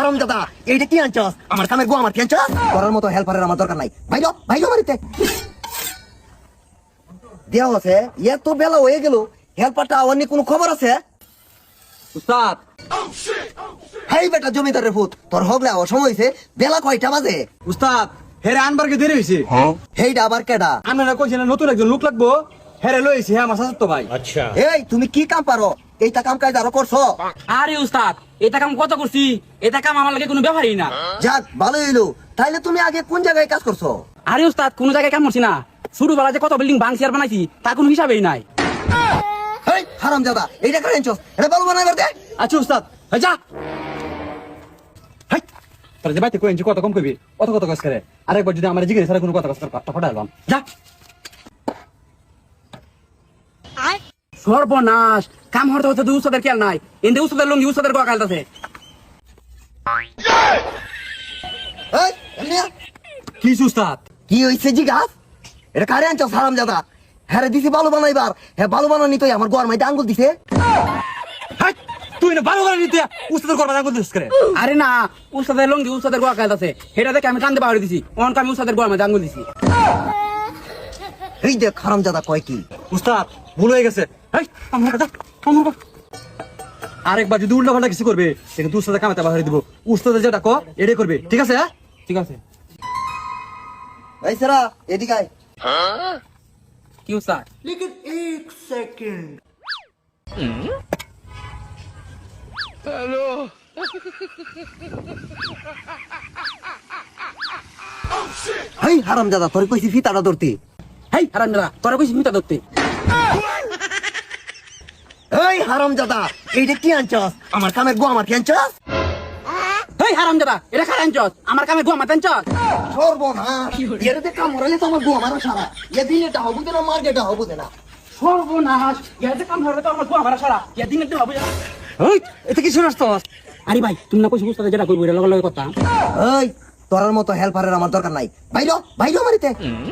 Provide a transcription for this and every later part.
হারামজাদা, এইটা কি আনছস? আমার কামের গো আমার কি আনছস? করার মতো হেল্পারের আমার দরকার নাই। ভাইলো ভাইলো বাড়িতে দেওয়া আছে। এত বেলা হয়ে গেল, হেল্পারটা আবার নিয়ে কোনো খবর আছে? উস্তাদ হাই বেটা জমিদারের ভূত, তোর হগলে আবার সময় হয়েছে। বেলা কয়টা বাজে? উস্তাদ হেরে আনবারকে দেরি হয়েছে। হেইটা আবার কেডা? আপনারা কইছেন না নতুন একজন লোক লাগবো, হেরে লইছে আমার শাশুড়ি ভাই। এই তুমি কি কাম পারো? এইটা কাম কাজ আরো করছো? আরে উস্তাদ, এটা কাম কত করছি, এটা কাম আমার লাগে কোনো ব্যাপারই না। যাক ভালো হইলো। তাইলে তুমি আগে কোন জায়গায় কাজ করছো? আরে উস্তাদ, কোনো জায়গায় কাম করছি না। ছোটবেলা যে কত বিল্ডিং ভাঙছি আর বানাইছি তা কোনো হিসাবেই নাই। এই হারামজাদা, এইটা করে আনছস? এটা বলবো না এবার দে। আচ্ছা উস্তাদ, এই যা তোর যে বাইতে কইছি কত কম কইবি, কত কত কাজ করে। আরেকবার যদি আমার জিজ্ঞেস করে কোনো কথা কাজ করবা তখন ডালবাম যা। সর্বনাশ, কাম হতে হতে উস্তাদের খেয়াল নাই। এনদে উস্তাদের লঙ্গি উস্তাদের গোয়া কালতাছে। এই এমনি আ। কি উস্তাদ? কি হইছে জিগাস? এটা কারে আনছস হারামজাদা? হ্যাঁ দিছি বালু বানাইবার। হ্যাঁ বালু বানানি তো আমার গোয়ার মাইতে আঙ্গুল দিছে। হাই তুই না ভালো করে নিতে উস্তাদের করবা আঙ্গুল দিস করে। আরে না, উস্তাদের লঙ্গি উস্তাদের গোয়া কালতাছে, সেটা দেখে আমি কান্দে পাহাড়ি দিছি। অনকে আমি উস্তাদের গোয়া মাঝে আঙ্গুল দিছি। এই দেখ হারামজাদা কয় কি। উস্তাদ ভুল হয়ে গেছে। এই আমার কথা আমার কথা। আরেকবার যদি উল্টা পাল্টা কিছু করবে সেটা তুই উস্তাদের কামাতে বাহারি দিব। উস্তাদের যেটা ক এটাই করবে, ঠিক আছে? ঠিক আছে। এই সেরা এদিকে আয়। কি উস্তাদ? এই হারামজাদা, তোর কইছি ফিতাটা ধরতে। হেই হারামজাদা, তোরা কইছিস মিটা ধরতে। এই হারামজাদা, এইটা কি আনছস? আমার কামের গো আমার কি আনছস? হেই হারামজাদা, এটা খারাপ আনছস, আমার কামে গোয়া মাতে আনছস। সর্বনাশ, এর দে কাম হরালে তো আমার গো আমার সারা। এদিন এটা হবু না, মার যেটা হবু না। সর্বনাশ, ইয়াতে কাম হরে তো আমার গোয়া মারা সারা। ইয়া দিনে তো হবে। এই এতে কি শুনাস তো? আরে ভাই, তুমি না কইছিস উস্তাদ যেটা কইবো এটা লগে লগে কথা। এই তোরার মতো হেল্পারের আমার দরকার নাই। ভাইলো ভাইলো মারিতে।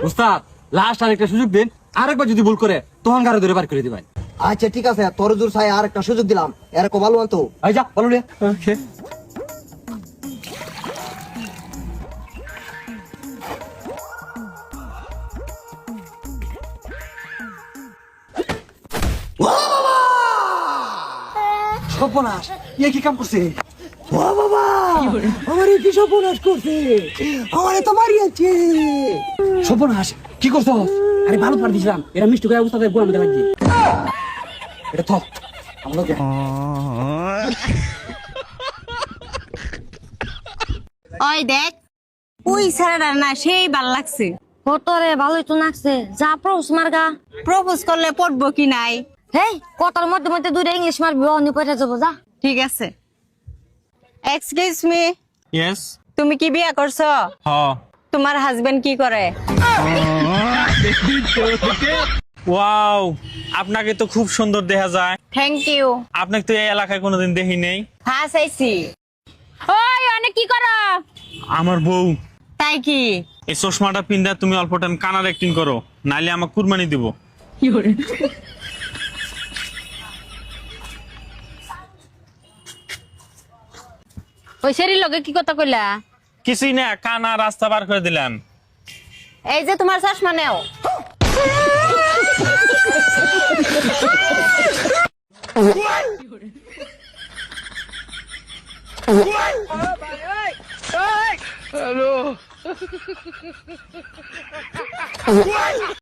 উস্তাদ লাস্ট আরেকটা সুযোগ দিন, আরেকবার যদি ভুল করে তখন গাড়ি ধরে বার করে দিবেন। আচ্ছা ঠিক আছে, তোর জোর ছাই আর একটা সুযোগ দিলাম। এর কো ভালো আনতো। এই যা বলো রে। ওকে সর্বনাশ, ইয়ে কি কাম করছে? ও বাবা, আমারে কি সর্বনাশ করছে? আমারে তো মারিয়াছে। সর্বনাশ কি করছো? আরে ভালো পার দিছিলাম, এরা মিষ্টি করে উস্তাদের গোয়া মাতে লাগছে। এটা তো আমরা ওই দেখ, ওই ছেলেটা না সেই ভাল লাগছে। ফটোরে ভালোই তো নাচছে, যা প্রপোজ মার্গা। প্রপোজ করলে পড়বো কি নাই? হেই কটার মধ্যে মধ্যে দুইটা ইংলিশ মারবি, অনি পয়সা যাবো যা। ঠিক আছে। এক্সকিউজ মি, ইয়েস তুমি কি বিয়ে করছো? হ তোমার হাজবেন্ড কি করে? ওয়াও, আপনাকে তো খুব সুন্দর দেখা যায়। Thank you. আপনাকে তো এই এলাকায় কোনোদিন দেখি নেই। হ্যাঁ চাইছি। ওই অনেক কি করো? আমার বউ তাই কি? এই চশমাটা পিন্দা তুমি অল্প টাইম কানার অ্যাক্টিং করো, নাইলে আমার কুরবানি দিব। ওই সেরির লগে কি কথা কইলা? কিছুই না, কানা রাস্তা বার করে দিলাম। এই যে তোমার চশমা নেও।